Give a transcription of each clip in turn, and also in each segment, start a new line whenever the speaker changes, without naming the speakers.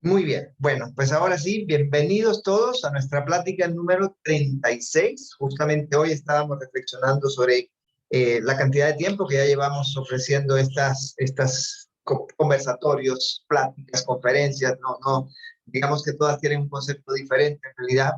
Muy bien, bueno, pues ahora sí, bienvenidos todos a nuestra plática número 36. Justamente hoy estábamos reflexionando sobre la cantidad de tiempo que ya llevamos ofreciendo estas conversatorios, pláticas, conferencias, digamos que todas tienen un concepto diferente en realidad,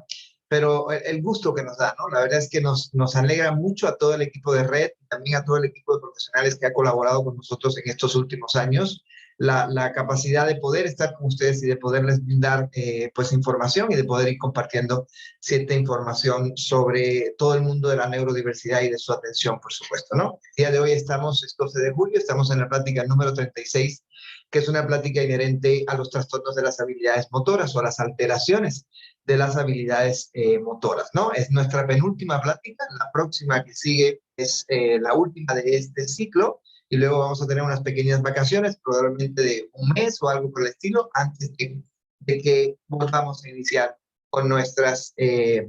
pero el gusto que nos da, ¿no? La verdad es que nos alegra mucho a todo el equipo de Red, también a todo el equipo de profesionales que ha colaborado con nosotros en estos últimos años. La capacidad de poder estar con ustedes y de poderles brindar pues información y de poder ir compartiendo cierta información sobre todo el mundo de la neurodiversidad y de su atención, por supuesto, ¿no? El día de hoy estamos, es 12 de julio, estamos en la plática número 36, que es una plática inherente a los trastornos de las habilidades motoras o a las alteraciones de las habilidades motoras, ¿no? Es nuestra penúltima plática, la próxima que sigue es la última de este ciclo, y luego vamos a tener unas pequeñas vacaciones, probablemente de un mes o algo por el estilo, antes de que volvamos a iniciar con nuestras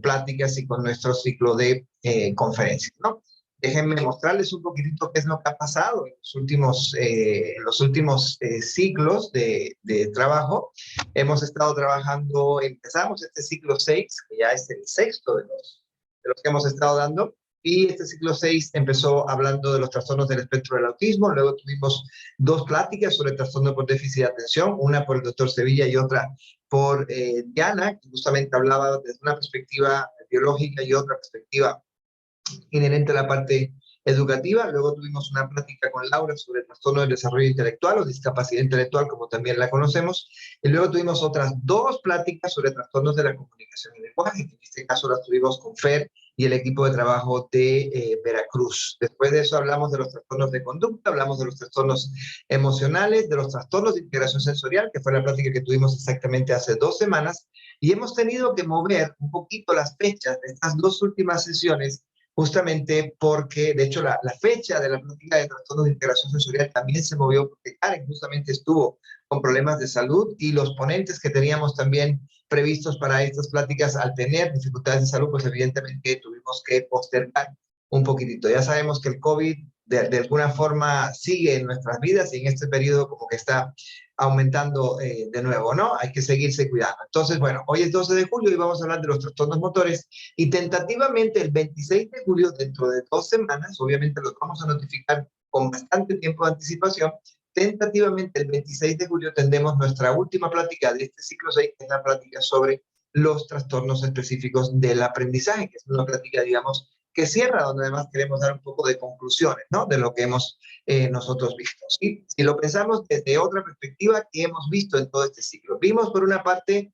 pláticas y con nuestro ciclo de conferencias, ¿no? Déjenme mostrarles un poquitito qué es lo que ha pasado en los últimos ciclos de trabajo. Hemos estado trabajando, empezamos este ciclo 6, que ya es el sexto de los que hemos estado dando, y este ciclo 6 empezó hablando de los trastornos del espectro del autismo. Luego tuvimos dos pláticas sobre trastorno por déficit de atención, una por el doctor Sevilla y otra por Diana, que justamente hablaba desde una perspectiva biológica y otra perspectiva inherente a la parte educativa. Luego tuvimos una plática con Laura sobre el trastorno del desarrollo intelectual o discapacidad intelectual, como también la conocemos. Y luego tuvimos otras dos pláticas sobre trastornos de la comunicación y lenguaje. En este caso las tuvimos con Fer y el equipo de trabajo de Veracruz. Después de eso hablamos de los trastornos de conducta, hablamos de los trastornos emocionales, de los trastornos de integración sensorial, que fue la plática que tuvimos exactamente hace 2 semanas, y hemos tenido que mover un poquito las fechas de estas dos últimas sesiones, justamente porque, de hecho, la fecha de la plática de trastornos de integración sensorial también se movió porque Karen justamente estuvo con problemas de salud, y los ponentes que teníamos también previstos para estas pláticas, al tener dificultades de salud, pues evidentemente tuvimos que postergar un poquitito. Ya sabemos que el COVID de alguna forma sigue en nuestras vidas, y en este periodo como que está aumentando de nuevo, ¿no? Hay que seguirse cuidando. Entonces, bueno, hoy es 12 de julio y vamos a hablar de los trastornos motores, y tentativamente el 26 de julio, dentro de 2 semanas, obviamente los vamos a notificar con bastante tiempo de anticipación. Tentativamente el 26 de julio tendremos nuestra última plática de este ciclo 6, que es la plática sobre los trastornos específicos del aprendizaje, que es una plática, digamos, que cierra, donde además queremos dar un poco de conclusiones, ¿no? De lo que hemos nosotros visto. ¿Sí? Si lo pensamos desde otra perspectiva, ¿qué hemos visto en todo este ciclo? Vimos, por una parte,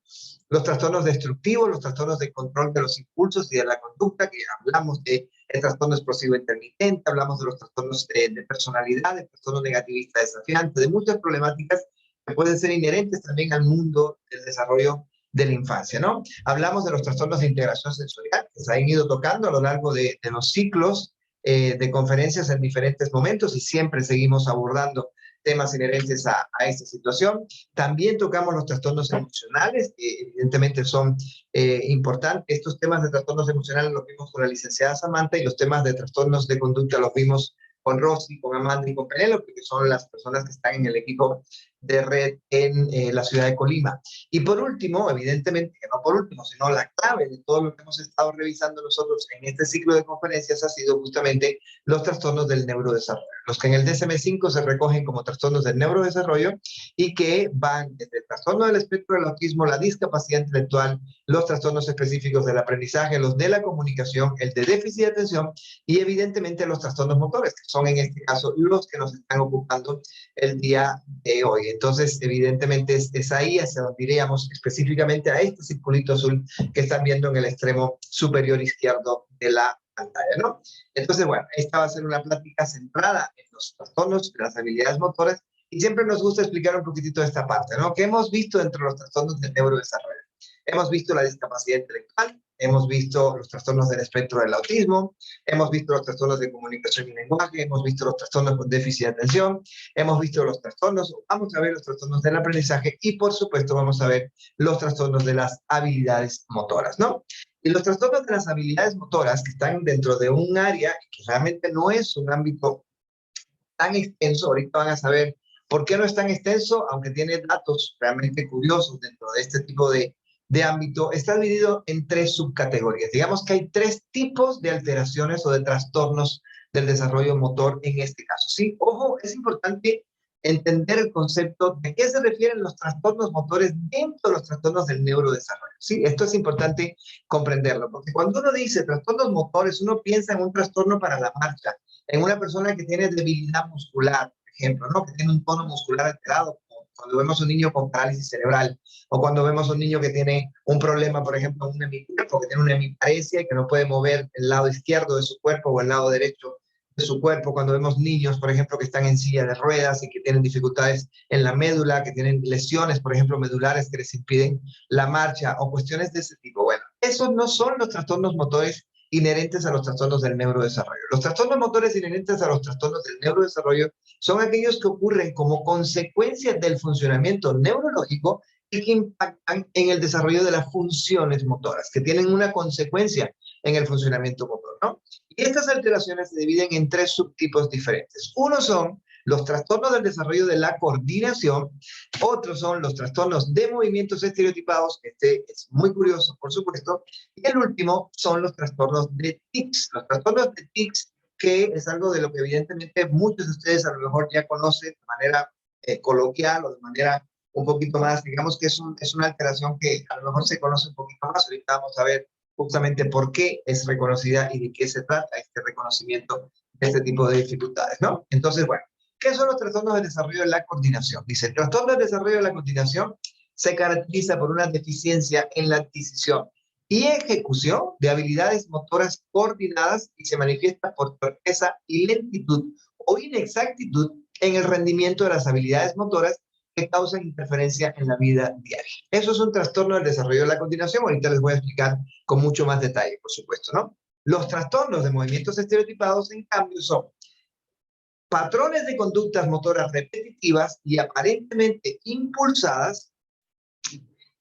los trastornos destructivos, los trastornos de control de los impulsos y de la conducta, que hablamos de el trastorno explosivo intermitente, hablamos de los trastornos de personalidad, de trastorno negativista desafiante, de muchas problemáticas que pueden ser inherentes también al mundo del desarrollo de la infancia, ¿no? Hablamos de los trastornos de integración sensorial, que se han ido tocando a lo largo de los ciclos de conferencias en diferentes momentos, y siempre seguimos abordando temas inherentes a esta situación. También tocamos los trastornos emocionales, que evidentemente son importantes. Estos temas de trastornos emocionales los vimos con la licenciada Samantha, y los temas de trastornos de conducta los vimos con Rosy, con Amanda y con Penélope, que son las personas que están en el equipo de Red en la ciudad de Colima. Y por último, evidentemente, que no por último, sino la clave de todo lo que hemos estado revisando nosotros en este ciclo de conferencias ha sido justamente los trastornos del neurodesarrollo, los que en el DSM-5 se recogen como trastornos del neurodesarrollo, y que van desde el trastorno del espectro del autismo, la discapacidad intelectual, los trastornos específicos del aprendizaje, los de la comunicación, el de déficit de atención, y evidentemente los trastornos motores, que son en este caso los que nos están ocupando el día de hoy. Entonces, evidentemente es ahí hacia donde iríamos, específicamente a este circulito azul que están viendo en el extremo superior izquierdo de la pantalla, ¿no? Entonces, bueno, esta va a ser una plática centrada en los trastornos de las habilidades motoras, y siempre nos gusta explicar un poquitito de esta parte, ¿no? ¿Qué hemos visto entre los trastornos del neurodesarrollo? Hemos visto la discapacidad intelectual, hemos visto los trastornos del espectro del autismo, hemos visto los trastornos de comunicación y lenguaje, hemos visto los trastornos con déficit de atención, hemos visto los trastornos, vamos a ver los trastornos del aprendizaje, y por supuesto vamos a ver los trastornos de las habilidades motoras, ¿no? Y los trastornos de las habilidades motoras, que están dentro de un área que realmente no es un ámbito tan extenso, ahorita van a saber ¿Por qué no es tan extenso? Aunque tiene datos realmente curiosos dentro de este tipo de ámbito, está dividido en tres subcategorías. Digamos que hay tres tipos de alteraciones o de trastornos del desarrollo motor en este caso. Sí, ojo, es importante entender el concepto de qué se refieren los trastornos motores dentro de los trastornos del neurodesarrollo. Sí, esto es importante comprenderlo, porque cuando uno dice trastornos motores, uno piensa en un trastorno para la marcha, en una persona que tiene debilidad muscular, por ejemplo, ¿no? Que tiene un tono muscular alterado, como cuando vemos a un niño con parálisis cerebral, o cuando vemos a un niño que tiene un problema, por ejemplo, un hemicuerpo, que tiene una hemiparesia y que no puede mover el lado izquierdo de su cuerpo o el lado derecho de su cuerpo, cuando vemos niños, por ejemplo, que están en silla de ruedas y que tienen dificultades en la médula, que tienen lesiones, por ejemplo, medulares que les impiden la marcha o cuestiones de ese tipo. Bueno, esos no son los trastornos motores inherentes a los trastornos del neurodesarrollo. Los trastornos motores inherentes a los trastornos del neurodesarrollo son aquellos que ocurren como consecuencia del funcionamiento neurológico y que impactan en el desarrollo de las funciones motoras, que tienen una consecuencia en el funcionamiento motor, ¿no? Y estas alteraciones se dividen en tres subtipos diferentes. Uno son los trastornos del desarrollo de la coordinación, otros son los trastornos de movimientos estereotipados, este es muy curioso, por supuesto, y el último son los trastornos de tics. Los trastornos de tics, que es algo de lo que evidentemente muchos de ustedes a lo mejor ya conocen de manera coloquial o de manera un poquito más, digamos que es una alteración que a lo mejor se conoce un poquito más. Ahorita vamos a ver justamente por qué es reconocida y de qué se trata este reconocimiento de este tipo de dificultades, ¿no? Entonces, bueno, ¿qué son los trastornos del desarrollo de la coordinación? Dice, el trastorno del desarrollo de la coordinación se caracteriza por una deficiencia en la adquisición y ejecución de habilidades motoras coordinadas y se manifiesta por torpeza y lentitud o inexactitud en el rendimiento de las habilidades motoras que causan interferencia en la vida diaria. Eso es un trastorno del desarrollo de la coordinación. Ahorita les voy a explicar con mucho más detalle, por supuesto, ¿no? Los trastornos de movimientos estereotipados, en cambio, son patrones de conductas motoras repetitivas y aparentemente impulsadas,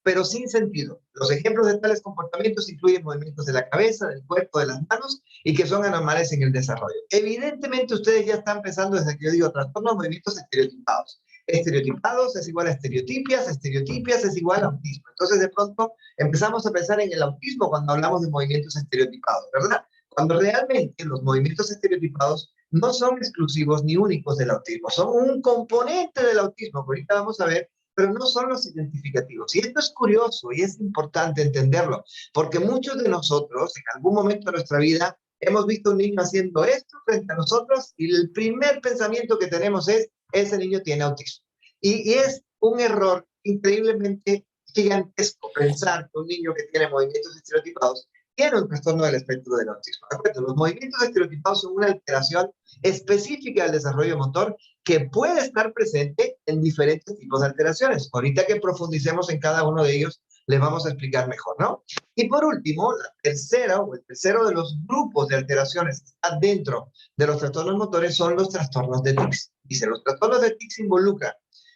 pero sin sentido. Los ejemplos de tales comportamientos incluyen movimientos de la cabeza, del cuerpo, de las manos y que son anormales en el desarrollo. Evidentemente ustedes ya están pensando desde que yo digo trastornos de movimientos estereotipados. Estereotipados es igual a estereotipias, estereotipias es igual a autismo. Entonces de pronto empezamos a pensar en el autismo cuando hablamos de movimientos estereotipados, ¿verdad? Cuando realmente los movimientos estereotipados no son exclusivos ni únicos del autismo, son un componente del autismo, que ahorita vamos a ver, pero no son los identificativos. Y esto es curioso y es importante entenderlo, porque muchos de nosotros en algún momento de nuestra vida hemos visto a un niño haciendo esto frente a nosotros y el primer pensamiento que tenemos es, ese niño tiene autismo. Y es un error increíblemente gigantesco pensar que un niño que tiene movimientos estereotipados tiene un trastorno del espectro del autismo. Los movimientos estereotipados son una alteración específica del desarrollo motor que puede estar presente en diferentes tipos de alteraciones. Ahorita que profundicemos en cada uno de ellos, les vamos a explicar mejor, ¿no? Y por último, la tercera o el tercero de los grupos de alteraciones que están dentro de los trastornos motores son los trastornos de tics. Dice, los trastornos de tics involucran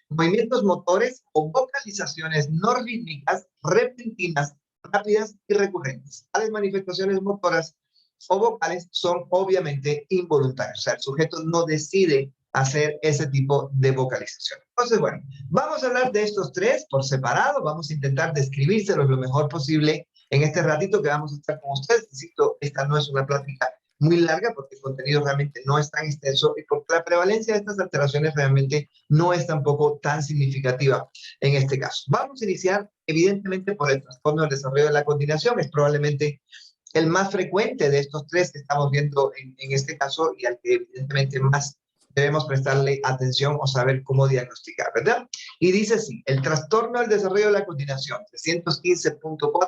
movimientos motores o vocalizaciones no rítmicas, repentinas, rápidas y recurrentes. Tales manifestaciones motoras o vocales son obviamente involuntarias. O sea, el sujeto no decide hacer ese tipo de vocalización. Entonces, bueno, vamos a hablar de estos tres por separado. Vamos a intentar describírselos lo mejor posible en este ratito que vamos a estar con ustedes. Insisto, esta no es una plática muy larga porque el contenido realmente no es tan extenso y porque la prevalencia de estas alteraciones realmente no es tampoco tan significativa en este caso. Vamos a iniciar evidentemente por el trastorno del desarrollo de la coordinación. Es probablemente el más frecuente de estos tres que estamos viendo en este caso y al que evidentemente más debemos prestarle atención o saber cómo diagnosticar, ¿verdad? Y dice así, el trastorno del desarrollo de la coordinación, 315.4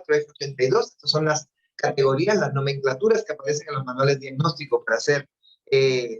F82, estas son las categorías, las nomenclaturas que aparecen en los manuales diagnósticos para hacer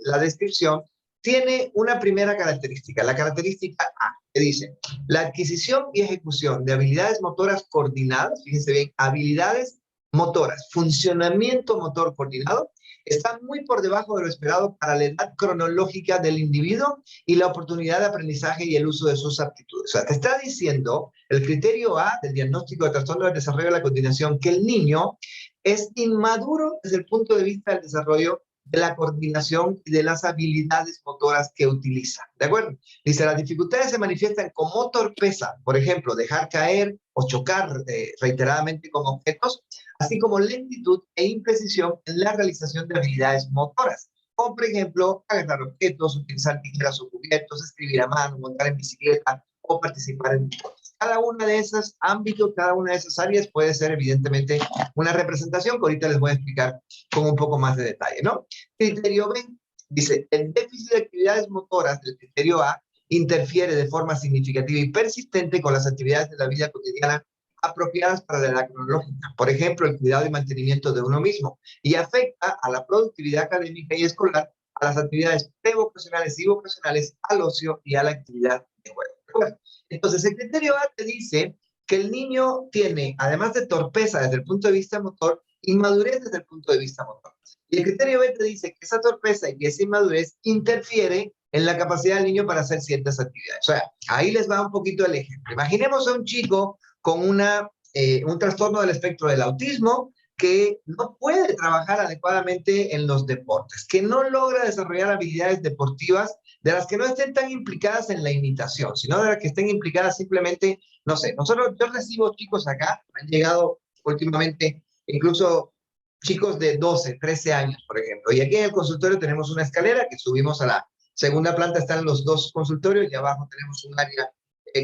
la descripción, tiene una primera característica, la característica A, que dice, la adquisición y ejecución de habilidades motoras coordinadas, fíjense bien, habilidades motoras, funcionamiento motor coordinado, está muy por debajo de lo esperado para la edad cronológica del individuo y la oportunidad de aprendizaje y el uso de sus aptitudes. O sea, te está diciendo el criterio A del diagnóstico de trastorno del desarrollo de la coordinación que el niño es inmaduro desde el punto de vista del desarrollo de la coordinación y de las habilidades motoras que utiliza. ¿De acuerdo? Dice, las dificultades se manifiestan como torpeza, por ejemplo, dejar caer o chocar reiteradamente con objetos, así como lentitud e imprecisión en la realización de habilidades motoras, como por ejemplo, agarrar objetos, utilizar tijeras o cubiertos, escribir a mano, montar en bicicleta o participar en deportes. Cada una de esos ámbitos, cada una de esas áreas puede ser evidentemente una representación que ahorita les voy a explicar con un poco más de detalle, ¿no? Criterio B dice, el déficit de actividades motoras del criterio A interfiere de forma significativa y persistente con las actividades de la vida cotidiana apropiadas para la cronológica, por ejemplo, el cuidado y mantenimiento de uno mismo, y afecta a la productividad académica y escolar, a las actividades prevocacionales y vocacionales, al ocio y a la actividad de juego. Bueno, entonces, el criterio A te dice que el niño tiene, además de torpeza desde el punto de vista motor, inmadurez desde el punto de vista motor. Y el criterio B te dice que esa torpeza y esa inmadurez interfiere en la capacidad del niño para hacer ciertas actividades. O sea, ahí les va un poquito el ejemplo. Imaginemos a un chico con un trastorno del espectro del autismo que no puede trabajar adecuadamente en los deportes, que no logra desarrollar habilidades deportivas de las que no estén tan implicadas en la imitación, sino de las que estén implicadas simplemente, no sé, yo recibo chicos acá, han llegado últimamente incluso chicos de 12, 13 años, por ejemplo, y aquí en el consultorio tenemos una escalera que subimos a la segunda planta, están los dos consultorios y abajo tenemos un área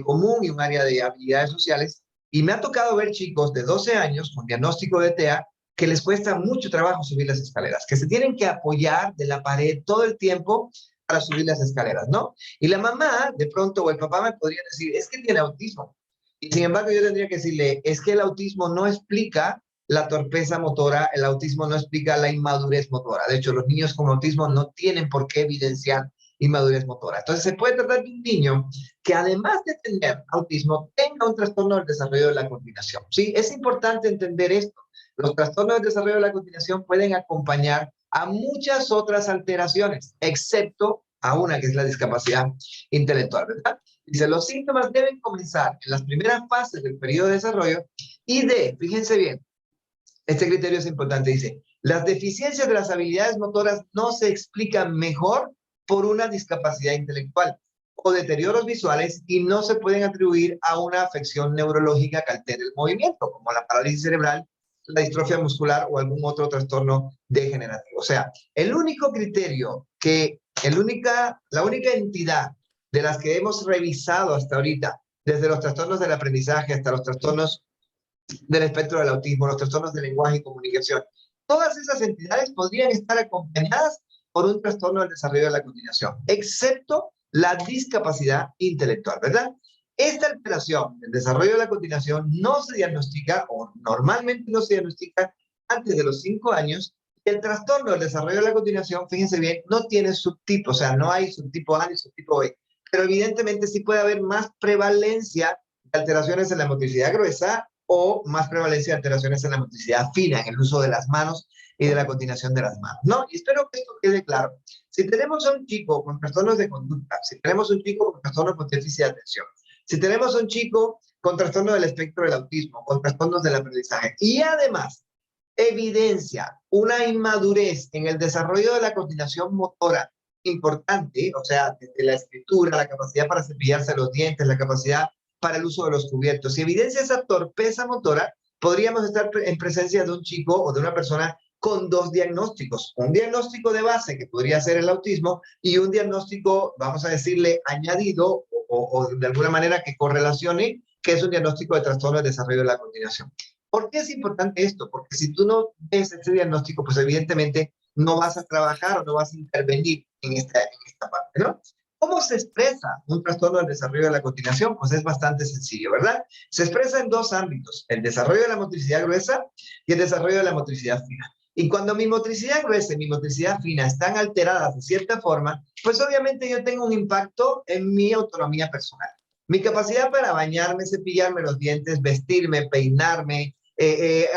común y un área de habilidades sociales, y me ha tocado ver chicos de 12 años con diagnóstico de TEA que les cuesta mucho trabajo subir las escaleras, que se tienen que apoyar de la pared todo el tiempo para subir las escaleras, ¿no? Y la mamá, de pronto, o el papá me podría decir, es que tiene autismo. Y sin embargo, yo tendría que decirle, es que el autismo no explica la torpeza motora, el autismo no explica la inmadurez motora. De hecho, los niños con autismo no tienen por qué evidenciar inmadurez motora. Entonces, se puede tratar de un niño que además de tener autismo, tenga un trastorno del desarrollo de la coordinación. Sí, es importante entender esto. Los trastornos del desarrollo de la coordinación pueden acompañar a muchas otras alteraciones, excepto a una que es la discapacidad intelectual, ¿verdad? Dice, los síntomas deben comenzar en las primeras fases del periodo de desarrollo y fíjense bien, este criterio es importante, dice, las deficiencias de las habilidades motoras no se explican mejor por una discapacidad intelectual o deterioros visuales y no se pueden atribuir a una afección neurológica que altere el movimiento, como la parálisis cerebral, la distrofia muscular o algún otro trastorno degenerativo. O sea, el único criterio la única entidad de las que hemos revisado hasta ahorita, desde los trastornos del aprendizaje hasta los trastornos del espectro del autismo, los trastornos de lenguaje y comunicación. Todas esas entidades podrían estar acompañadas por un trastorno del desarrollo de la coordinación, excepto la discapacidad intelectual, ¿verdad? Esta alteración del desarrollo de la coordinación no se diagnostica o normalmente no se diagnostica antes de los 5 años. El trastorno del desarrollo de la coordinación, fíjense bien, no tiene subtipo, o sea, no hay subtipo A ni subtipo B, pero evidentemente sí puede haber más prevalencia de alteraciones en la motricidad gruesa o más prevalencia de alteraciones en la motricidad fina, en el uso de las manos y de la coordinación de las manos, ¿no? Y espero que esto quede claro. Si tenemos a un chico con trastornos de conducta, si tenemos un chico con trastornos con déficit de atención, si tenemos a un chico con trastorno del espectro del autismo, con trastornos del aprendizaje, y además evidencia una inmadurez en el desarrollo de la coordinación motora importante, o sea, desde la escritura, la capacidad para cepillarse los dientes, la capacidad para el uso de los cubiertos. Si evidencia esa torpeza motora, podríamos estar en presencia de un chico o de una persona con dos diagnósticos. Un diagnóstico de base, que podría ser el autismo, y un diagnóstico, vamos a decirle, añadido o de alguna manera que correlacione, que es un diagnóstico de trastorno de desarrollo de la coordinación. ¿Por qué es importante esto? Porque si tú no ves ese diagnóstico, pues evidentemente no vas a trabajar o no vas a intervenir en esta parte, ¿no? ¿Cómo se expresa un trastorno del desarrollo de la coordinación? Pues es bastante sencillo, ¿verdad? Se expresa en dos ámbitos, el desarrollo de la motricidad gruesa y el desarrollo de la motricidad fina. Y cuando mi motricidad gruesa y mi motricidad fina están alteradas de cierta forma, pues obviamente yo tengo un impacto en mi autonomía personal. Mi capacidad para bañarme, cepillarme los dientes, vestirme, peinarme,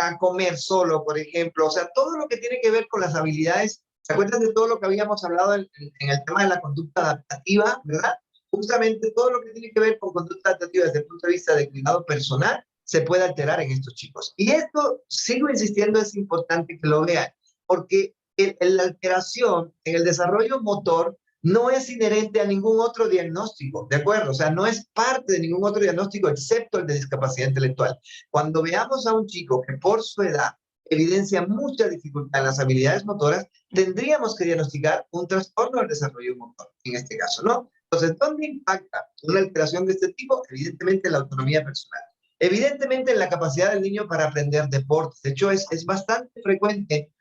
a comer solo, por ejemplo, o sea, todo lo que tiene que ver con las habilidades. ¿Se acuerdan de todo lo que habíamos hablado en el tema de la conducta adaptativa, verdad? Justamente todo lo que tiene que ver con conducta adaptativa desde el punto de vista de cuidado personal se puede alterar en estos chicos. Y esto, sigo insistiendo, es importante que lo vean, porque la alteración en el desarrollo motor no es inherente a ningún otro diagnóstico, ¿de acuerdo? O sea, no es parte de ningún otro diagnóstico excepto el de discapacidad intelectual. Cuando veamos a un chico que por su edad evidencia mucha dificultad en las habilidades motoras, tendríamos que diagnosticar un trastorno del desarrollo motor, en este caso, ¿no? Entonces, ¿dónde impacta una alteración de este tipo? Evidentemente en la autonomía personal. Evidentemente en la capacidad del niño para aprender deportes. De hecho, es bastante frecuente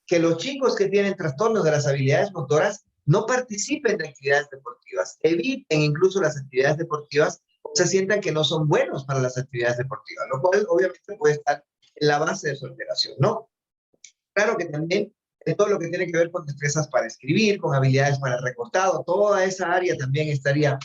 que los chicos que tienen trastornos de las habilidades motoras no participen de actividades deportivas, eviten incluso las actividades deportivas o se sientan que no son buenos para las actividades deportivas, lo cual obviamente puede estar en la base de su alteración, ¿no? Claro que también en todo lo que tiene que ver con destrezas para escribir, con habilidades para el recortado, toda esa área también estaría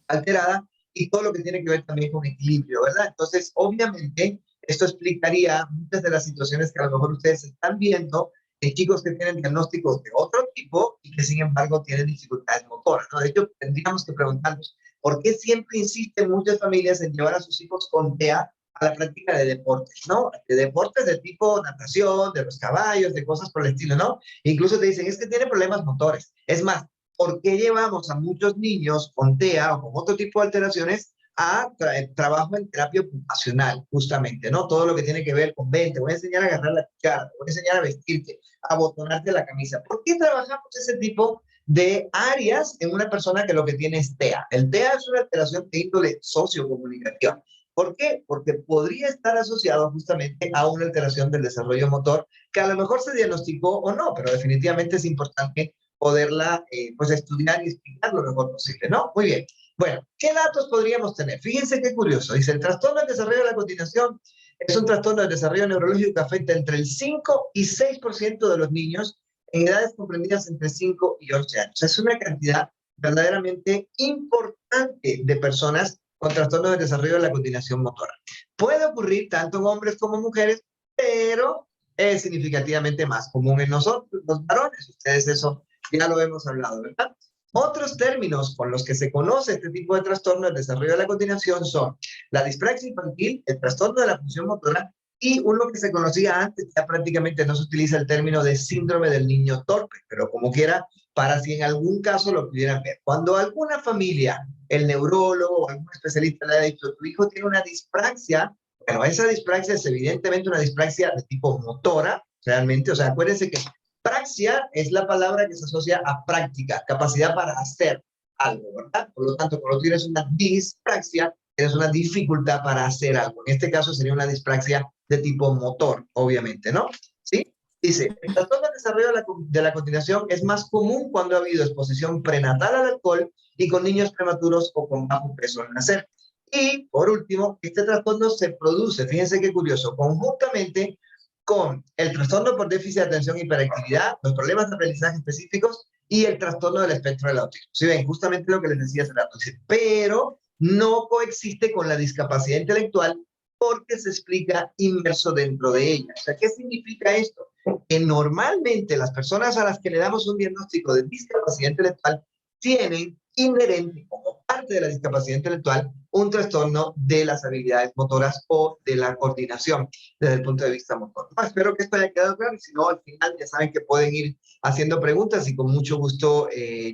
alterada y todo lo que tiene que ver también con equilibrio, ¿verdad? Entonces, obviamente, esto explicaría muchas de las situaciones que a lo mejor ustedes están viendo en chicos que tienen diagnósticos de otro tipo y que sin embargo tienen dificultades motoras, ¿no? De hecho, tendríamos que preguntarnos, ¿por qué siempre insisten muchas familias en llevar a sus hijos con TEA a la práctica de deportes, ¿no? De deportes de tipo natación, de los caballos, de cosas por el estilo, ¿no? Incluso te dicen, es que tiene problemas motores. Es más, ¿por qué llevamos a muchos niños con TEA o con otro tipo de alteraciones a trabajo en terapia ocupacional, justamente, ¿no? Todo lo que tiene que ver con, ven, te voy a enseñar a agarrar la cuchara, te voy a enseñar a vestirte, a abotonarte la camisa. ¿Por qué trabajamos ese tipo de áreas en una persona que lo que tiene es TEA? El TEA es una alteración de índole sociocomunicativa. ¿Por qué? Porque podría estar asociado justamente a una alteración del desarrollo motor que a lo mejor se diagnosticó o no, pero definitivamente es importante poderla pues estudiar y explicar lo mejor posible, ¿no? Muy bien. Bueno, ¿qué datos podríamos tener? Fíjense qué curioso. Dice, el trastorno del desarrollo de la continuación es un trastorno del desarrollo neurológico que afecta entre el 5 y 6% de los niños en edades comprendidas entre 5 y 11 años. Es una cantidad verdaderamente importante de personas con trastornos del desarrollo de la continuación motora. Puede ocurrir tanto en hombres como en mujeres, pero es significativamente más común en nosotros, los varones. Ustedes eso ya lo hemos hablado, ¿verdad? Otros términos con los que se conoce este tipo de trastorno del desarrollo de la continuación son la dispraxia infantil, el trastorno de la función motora y uno que se conocía antes, ya prácticamente no se utiliza el término de síndrome del niño torpe, pero como quiera, para si en algún caso lo pudieran ver. Cuando alguna familia, el neurólogo o algún especialista le ha dicho, tu hijo tiene una dispraxia, bueno, esa dispraxia es evidentemente una dispraxia de tipo motora, realmente, o sea, acuérdense que praxia es la palabra que se asocia a práctica, capacidad para hacer algo, ¿verdad? Por lo tanto, cuando tienes una dispraxia, tienes una dificultad para hacer algo. En este caso sería una dispraxia de tipo motor, obviamente, ¿no? ¿Sí? Dice, el trastorno del desarrollo de la continuación es más común cuando ha habido exposición prenatal al alcohol y con niños prematuros o con bajo peso al nacer. Y, por último, este trastorno se produce, fíjense qué curioso, conjuntamente con el trastorno por déficit de atención y hiperactividad, los problemas de aprendizaje específicos y el trastorno del espectro del autismo. ¿Sí ven? Justamente lo que les decía hace rato. Pero no coexiste con la discapacidad intelectual porque se explica inmerso dentro de ella. O sea, ¿qué significa esto? Que normalmente las personas a las que le damos un diagnóstico de discapacidad intelectual tienen inherente como parte de la discapacidad intelectual un trastorno de las habilidades motoras o de la coordinación desde el punto de vista motor. No, espero que esto haya quedado claro y si no, al final ya saben que pueden ir haciendo preguntas y con mucho gusto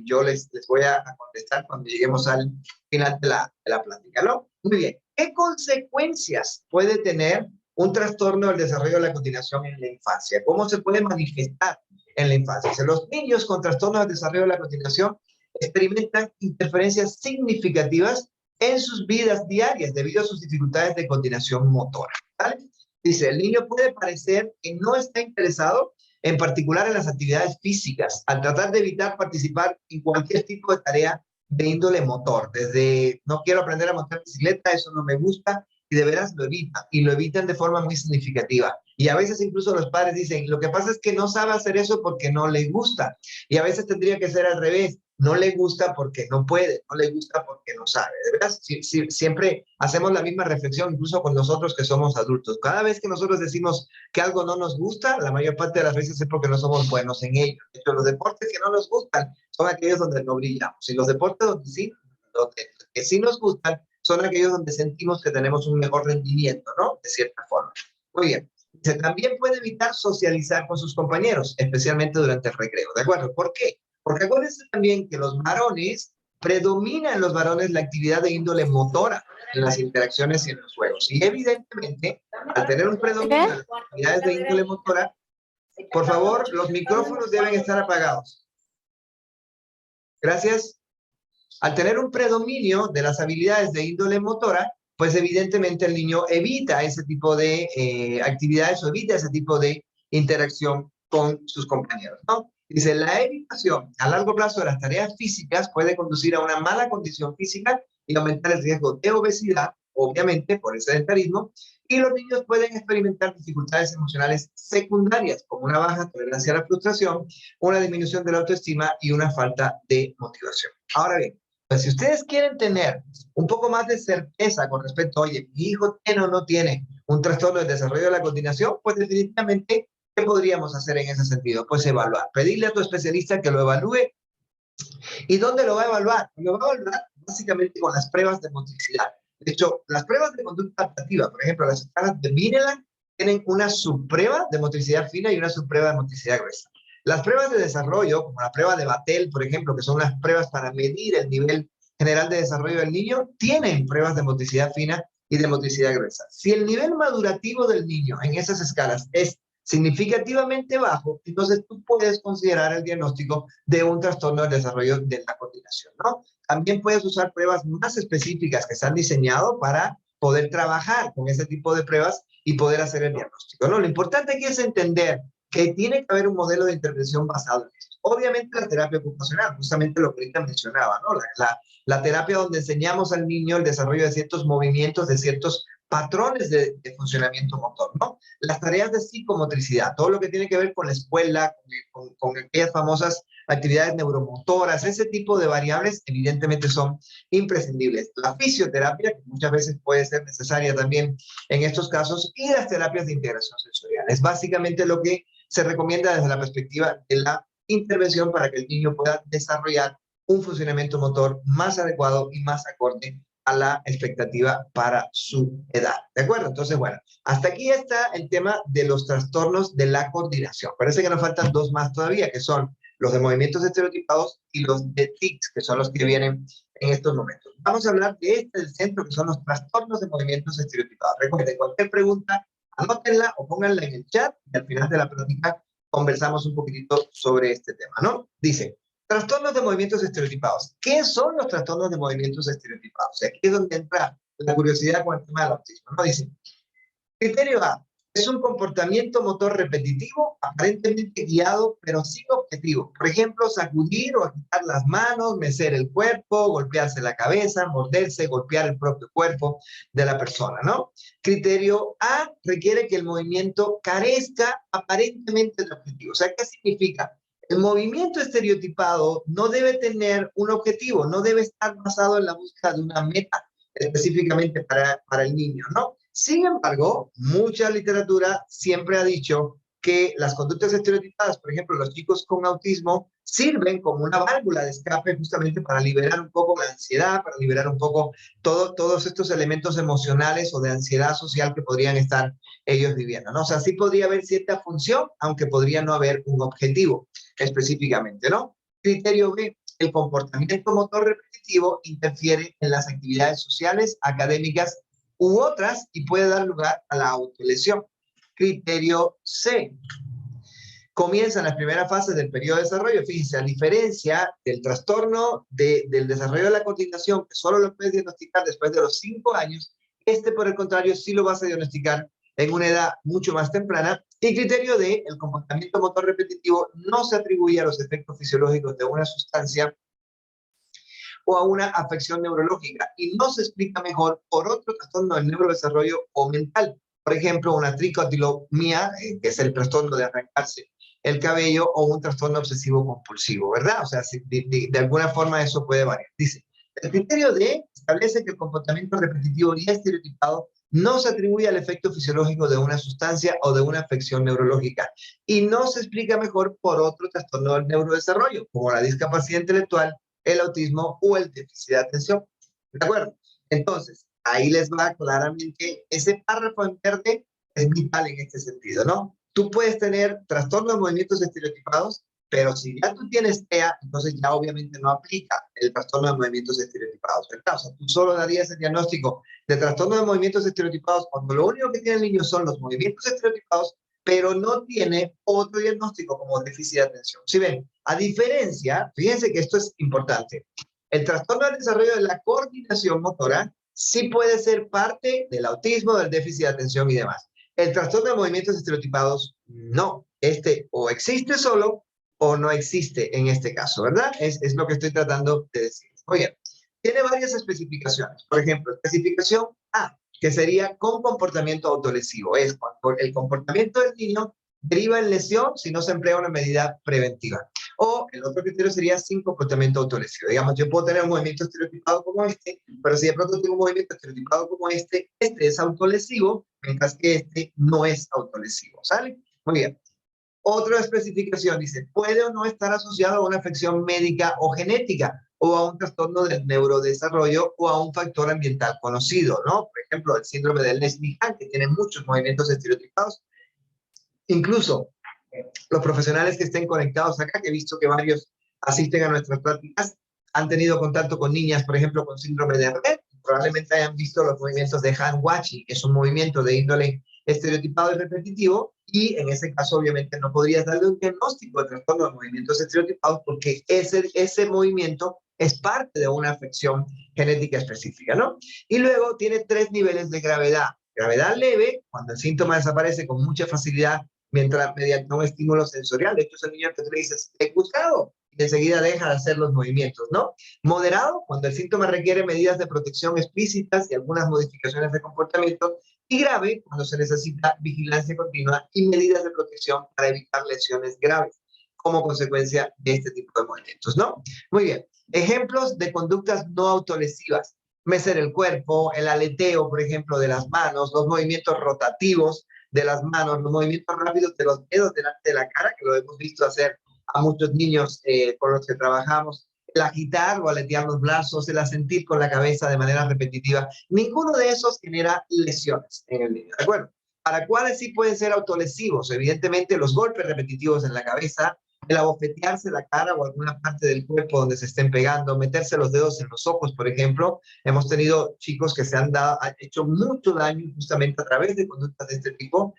yo les voy a contestar cuando lleguemos al final de la plática, ¿no? Muy bien. ¿Qué consecuencias puede tener un trastorno del desarrollo de la coordinación en la infancia? ¿Cómo se puede manifestar en la infancia? Si los niños con trastornos del desarrollo de la coordinación experimentan interferencias significativas en sus vidas diarias debido a sus dificultades de coordinación motora. ¿Vale? Dice, el niño puede parecer que no está interesado en particular en las actividades físicas, al tratar de evitar participar en cualquier tipo de tarea de índole motor, desde no quiero aprender a montar bicicleta, eso no me gusta, y de veras lo evitan, y lo evitan de forma muy significativa. Y a veces incluso los padres dicen, lo que pasa es que no sabe hacer eso porque no le gusta, y a veces tendría que ser al revés, no le gusta porque no puede, no le gusta porque no sabe. De verdad, siempre hacemos la misma reflexión, incluso con nosotros que somos adultos. Cada vez que nosotros decimos que algo no nos gusta, la mayor parte de las veces es porque no somos buenos en ello. De hecho, los deportes que no nos gustan son aquellos donde no brillamos. Y los deportes que sí nos gustan son aquellos donde sentimos que tenemos un mejor rendimiento, ¿no? De cierta forma. Muy bien. También puede evitar socializar con sus compañeros, especialmente durante el recreo, ¿de acuerdo? ¿Por qué? Porque acuérdense también que predomina en los varones la actividad de índole motora en las interacciones y en los juegos. Y evidentemente, al tener un predominio de las actividades de índole motora, por favor, los micrófonos deben estar apagados. Gracias. Al tener un predominio de las habilidades de índole motora, pues evidentemente el niño evita ese tipo de actividades o evita ese tipo de interacción con sus compañeros, ¿no? Dice, la evitación a largo plazo de las tareas físicas puede conducir a una mala condición física y aumentar el riesgo de obesidad, obviamente por el sedentarismo, y los niños pueden experimentar dificultades emocionales secundarias, como una baja tolerancia a la frustración, una disminución de la autoestima y una falta de motivación. Ahora bien, pues si ustedes quieren tener un poco más de certeza con respecto a, oye, mi hijo tiene o no tiene un trastorno del desarrollo de la coordinación, pues definitivamente, ¿qué podríamos hacer en ese sentido? Pues evaluar, pedirle a tu especialista que lo evalúe. ¿Y dónde lo va a evaluar? Lo va a evaluar básicamente con las pruebas de motricidad. De hecho, las pruebas de conducta adaptativa, por ejemplo, las escalas de Vineland, tienen una subprueba de motricidad fina y una subprueba de motricidad gruesa. Las pruebas de desarrollo, como la prueba de Battelle, por ejemplo, que son las pruebas para medir el nivel general de desarrollo del niño, tienen pruebas de motricidad fina y de motricidad gruesa. Si el nivel madurativo del niño en esas escalas es significativamente bajo, entonces tú puedes considerar el diagnóstico de un trastorno del desarrollo de la coordinación, ¿no? También puedes usar pruebas más específicas que se han diseñado para poder trabajar con ese tipo de pruebas y poder hacer el diagnóstico, ¿no? Lo importante aquí es entender que tiene que haber un modelo de intervención basado en esto. Obviamente la terapia ocupacional, justamente lo que ahorita mencionaba, ¿no? La terapia donde enseñamos al niño el desarrollo de ciertos movimientos, de ciertos patrones de funcionamiento motor, ¿no? Las tareas de psicomotricidad, todo lo que tiene que ver con la escuela, con aquellas famosas actividades neuromotoras, ese tipo de variables evidentemente son imprescindibles. La fisioterapia, que muchas veces puede ser necesaria también en estos casos, y las terapias de integración sensorial. Es básicamente lo que se recomienda desde la perspectiva de la intervención para que el niño pueda desarrollar un funcionamiento motor más adecuado y más acorde a la expectativa para su edad. ¿De acuerdo? Entonces, bueno, hasta aquí está el tema de los trastornos de la coordinación. Parece que nos faltan dos más todavía, que son los de movimientos estereotipados y los de tics, que son los que vienen en estos momentos. Vamos a hablar de este del centro, que son los trastornos de movimientos estereotipados. Recuerden, cualquier pregunta, anótenla o pónganla en el chat y al final de la plática conversamos un poquitito sobre este tema, ¿no? Dice, trastornos de movimientos estereotipados. ¿Qué son los trastornos de movimientos estereotipados? Aquí es donde entra la curiosidad con el tema del autismo, ¿no? Dice, criterio A, es un comportamiento motor repetitivo, aparentemente guiado, pero sin objetivo. Por ejemplo, sacudir o agitar las manos, mecer el cuerpo, golpearse la cabeza, morderse, golpear el propio cuerpo de la persona, ¿no? Criterio A requiere que el movimiento carezca aparentemente de objetivo. O sea, ¿qué significa? El movimiento estereotipado no debe tener un objetivo, no debe estar basado en la búsqueda de una meta específicamente para el niño, ¿no? Sin embargo, mucha literatura siempre ha dicho que las conductas estereotipadas, por ejemplo, los chicos con autismo, sirven como una válvula de escape justamente para liberar un poco la ansiedad, para liberar un poco todos estos elementos emocionales o de ansiedad social que podrían estar ellos viviendo, ¿no? O sea, sí podría haber cierta función, aunque podría no haber un objetivo específicamente, ¿no? Criterio B, el comportamiento motor repetitivo interfiere en las actividades sociales, académicas u otras y puede dar lugar a la autolesión. Criterio C. Comienza en las primeras fases del periodo de desarrollo. Fíjense, a diferencia del trastorno del desarrollo de la coordinación, que solo lo puedes diagnosticar después de los 5 años, este, por el contrario, sí lo vas a diagnosticar en una edad mucho más temprana. Y criterio D, el comportamiento motor repetitivo no se atribuye a los efectos fisiológicos de una sustancia o a una afección neurológica y no se explica mejor por otro trastorno del neurodesarrollo o mental. Por ejemplo, una tricotilomía, que es el trastorno de arrancarse el cabello, o un trastorno obsesivo compulsivo, ¿verdad? O sea, de alguna forma eso puede variar. Dice, el criterio D establece que el comportamiento repetitivo y estereotipado no se atribuye al efecto fisiológico de una sustancia o de una afección neurológica y no se explica mejor por otro trastorno del neurodesarrollo, como la discapacidad intelectual, el autismo o el déficit de atención. ¿De acuerdo? Entonces, ahí les va claramente ese párrafo en verde, es vital en este sentido, ¿no? Tú puedes tener trastornos de movimientos estereotipados, pero si ya tú tienes TEA, entonces ya obviamente no aplica el trastorno de movimientos estereotipados, ¿verdad? O sea, tú solo darías el diagnóstico de trastorno de movimientos estereotipados cuando lo único que tiene el niño son los movimientos estereotipados, pero no tiene otro diagnóstico como déficit de atención. Si ven, a diferencia, fíjense que esto es importante, el trastorno del desarrollo de la coordinación motora sí puede ser parte del autismo, del déficit de atención y demás. El trastorno de movimientos estereotipados, no. Este o existe solo o no existe en este caso, ¿verdad? Es lo que estoy tratando de decir. Muy bien. Tiene varias especificaciones. Por ejemplo, especificación A, que sería con comportamiento autolesivo. Es cuando el comportamiento del niño deriva en lesión si no se emplea una medida preventiva. O el otro criterio sería sin comportamiento autolesivo. Digamos, yo puedo tener un movimiento estereotipado como este, pero si de pronto tengo un movimiento estereotipado como este es autolesivo, mientras que este no es autolesivo. ¿Sale? Muy bien. Otra especificación dice, puede o no estar asociado a una afección médica o genética, o a un trastorno del neurodesarrollo, o a un factor ambiental conocido, ¿no? Por ejemplo, el síndrome de Lesch-Nyhan, que tiene muchos movimientos estereotipados. Incluso los profesionales que estén conectados acá, que he visto que varios asisten a nuestras prácticas, han tenido contacto con niñas, por ejemplo, con síndrome de Rett, probablemente hayan visto los movimientos de hand-watching, que es un movimiento de índole estereotipado y repetitivo, y en ese caso obviamente no podrías darle un diagnóstico de trastorno de movimientos estereotipados porque ese movimiento es parte de una afección genética específica, ¿no? Y luego tiene 3 niveles de gravedad. Gravedad leve, cuando el síntoma desaparece con mucha facilidad mientras mediante un estímulo sensorial. De hecho, es el niño que tú le dices, he buscado, y enseguida deja de hacer los movimientos, ¿no? Moderado, cuando el síntoma requiere medidas de protección explícitas y algunas modificaciones de comportamiento. Y grave, cuando se necesita vigilancia continua y medidas de protección para evitar lesiones graves como consecuencia de este tipo de movimientos, ¿no? Muy bien. Ejemplos de conductas no autolesivas. Mecer el cuerpo, el aleteo, por ejemplo, de las manos, los movimientos rotativos de las manos, los movimientos rápidos de los dedos delante de la cara, que lo hemos visto hacer a muchos niños con los que trabajamos, el agitar o aletear los brazos, el asentir con la cabeza de manera repetitiva. Ninguno de esos genera lesiones en el niño, ¿de acuerdo? ¿Para cuáles sí pueden ser autolesivos? Evidentemente, los golpes repetitivos en la cabeza, el abofetearse la cara o alguna parte del cuerpo donde se estén pegando, meterse los dedos en los ojos, por ejemplo. Hemos tenido chicos que se han hecho mucho daño justamente a través de conductas de este tipo,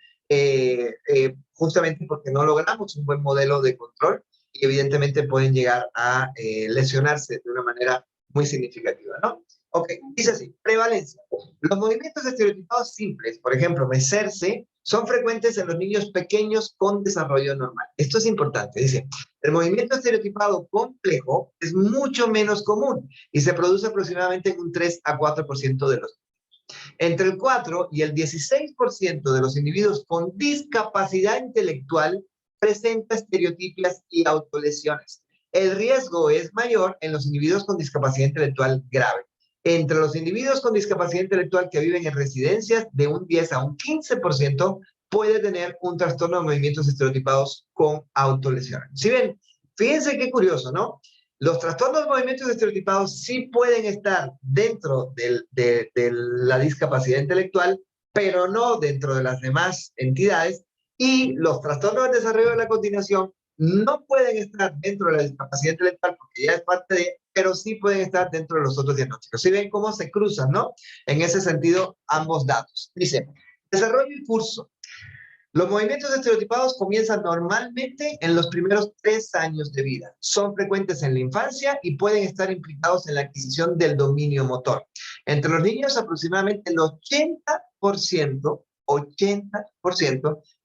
justamente porque no logramos un buen modelo de control y evidentemente pueden llegar a lesionarse de una manera muy significativa, ¿no? Ok, dice así, prevalencia. Los movimientos estereotipados simples, por ejemplo, mecerse, son frecuentes en los niños pequeños con desarrollo normal. Esto es importante, dice, el movimiento estereotipado complejo es mucho menos común y se produce aproximadamente en un 3 a 4% de los. Entre el 4 y el 16% de los individuos con discapacidad intelectual presenta estereotipias y autolesiones. El riesgo es mayor en los individuos con discapacidad intelectual grave. Entre los individuos con discapacidad intelectual que viven en residencias, de un 10 a un 15% puede tener un trastorno de movimientos estereotipados con autolesiones. Si ven, fíjense qué curioso, ¿no? Los trastornos de movimientos estereotipados sí pueden estar dentro de la discapacidad intelectual, pero no dentro de las demás entidades. Y los trastornos del desarrollo de la coordinación no pueden estar dentro de la discapacidad intelectual porque ya es parte de, pero sí pueden estar dentro de los otros diagnósticos. ¿Sí ven cómo se cruzan, no? En ese sentido, ambos datos. Dice, desarrollo y curso. Los movimientos estereotipados comienzan normalmente en los primeros 3 años de vida. Son frecuentes en la infancia y pueden estar implicados en la adquisición del dominio motor. Entre los niños, aproximadamente el 80%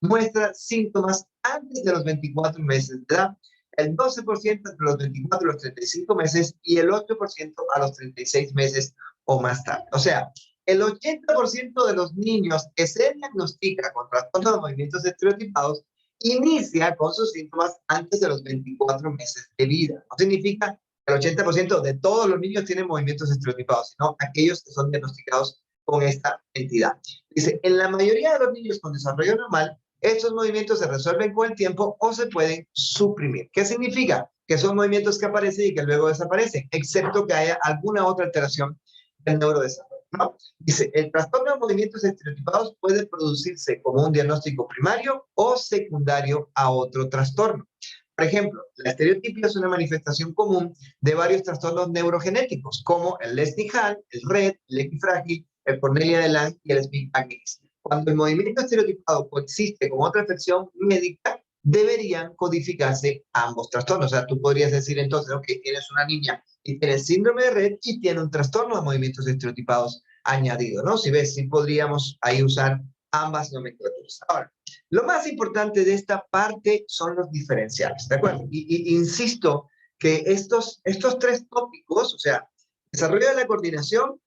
muestra síntomas antes de los 24 meses de edad, el 12% entre los 24 y los 35 meses y el 8% a los 36 meses o más tarde. O sea, el 80% de los niños que se diagnostica con trastorno de movimientos estereotipados inicia con sus síntomas antes de los 24 meses de vida. No significa que el 80% de todos los niños tienen movimientos estereotipados, sino aquellos que son diagnosticados con esta entidad. Dice, en la mayoría de los niños con desarrollo normal, estos movimientos se resuelven con el tiempo o se pueden suprimir. ¿Qué significa? Que son movimientos que aparecen y que luego desaparecen, excepto que haya alguna otra alteración del neurodesarrollo. ¿no? Dice, el trastorno de movimientos estereotipados puede producirse como un diagnóstico primario o secundario a otro trastorno. Por ejemplo, la estereotipia es una manifestación común de varios trastornos neurogenéticos, como el Leslie-Hall, el Rett, el equifrágil, el Cornelia de Lange y el Smith-Magenis. Cuando el movimiento estereotipado coexiste con otra afección médica, deberían codificarse ambos trastornos. O sea, tú podrías decir entonces, ok, tienes una niña y tiene el síndrome de Rett y tiene un trastorno de movimientos estereotipados añadido, ¿no? Si ves, sí podríamos ahí usar ambas nomenclaturas. Ahora, lo más importante de esta parte son los diferenciales, ¿de acuerdo? Y insisto que estos tres tópicos, o sea, desarrollo de la coordinación,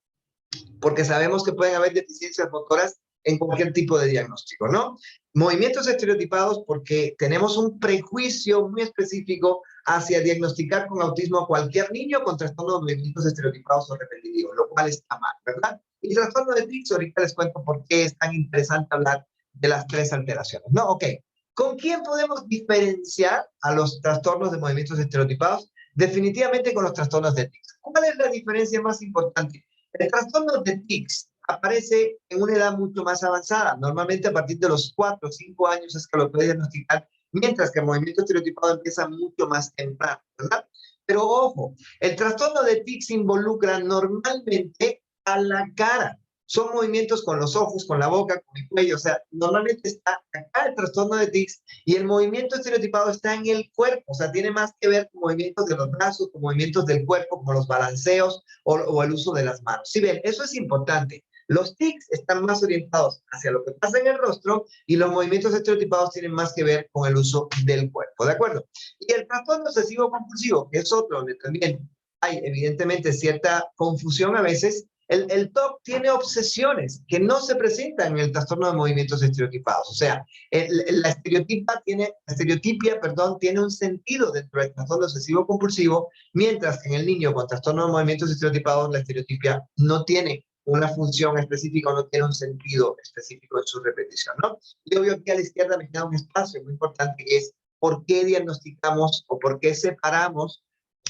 porque sabemos que pueden haber deficiencias motoras en cualquier tipo de diagnóstico, ¿no? Movimientos estereotipados porque tenemos un prejuicio muy específico hacia diagnosticar con autismo a cualquier niño con trastorno de movimientos estereotipados o repetitivos, lo cual está mal, ¿verdad? Y trastorno de tics, ahorita les cuento por qué es tan interesante hablar de las tres alteraciones, ¿no? Ok, ¿con quién podemos diferenciar a los trastornos de movimientos estereotipados? Definitivamente con los trastornos de tics. ¿Cuál es la diferencia más importante? El trastorno de tics aparece en una edad mucho más avanzada. Normalmente a partir de los 4 o 5 años es que lo puede diagnosticar, mientras que el movimiento estereotipado empieza mucho más temprano, ¿verdad? Pero ojo, el trastorno de tics involucra normalmente a la cara. Son movimientos con los ojos, con la boca, con el cuello. O sea, normalmente está acá el trastorno de tics y el movimiento estereotipado está en el cuerpo. O sea, tiene más que ver con movimientos de los brazos, con movimientos del cuerpo, como los balanceos o el uso de las manos. Si ven, eso es importante. Los tics están más orientados hacia lo que pasa en el rostro y los movimientos estereotipados tienen más que ver con el uso del cuerpo, ¿de acuerdo? Y el trastorno obsesivo compulsivo, que es otro donde también hay evidentemente cierta confusión a veces. El TOC tiene obsesiones que no se presentan en el trastorno de movimientos estereotipados. O sea, la estereotipia, tiene un sentido dentro del trastorno obsesivo compulsivo, mientras que en el niño con trastorno de movimientos estereotipados la estereotipia no tiene una función específica, no tiene un sentido específico en su repetición, ¿no? Y obvio que a la izquierda me queda un espacio muy importante que es por qué diagnosticamos o por qué separamos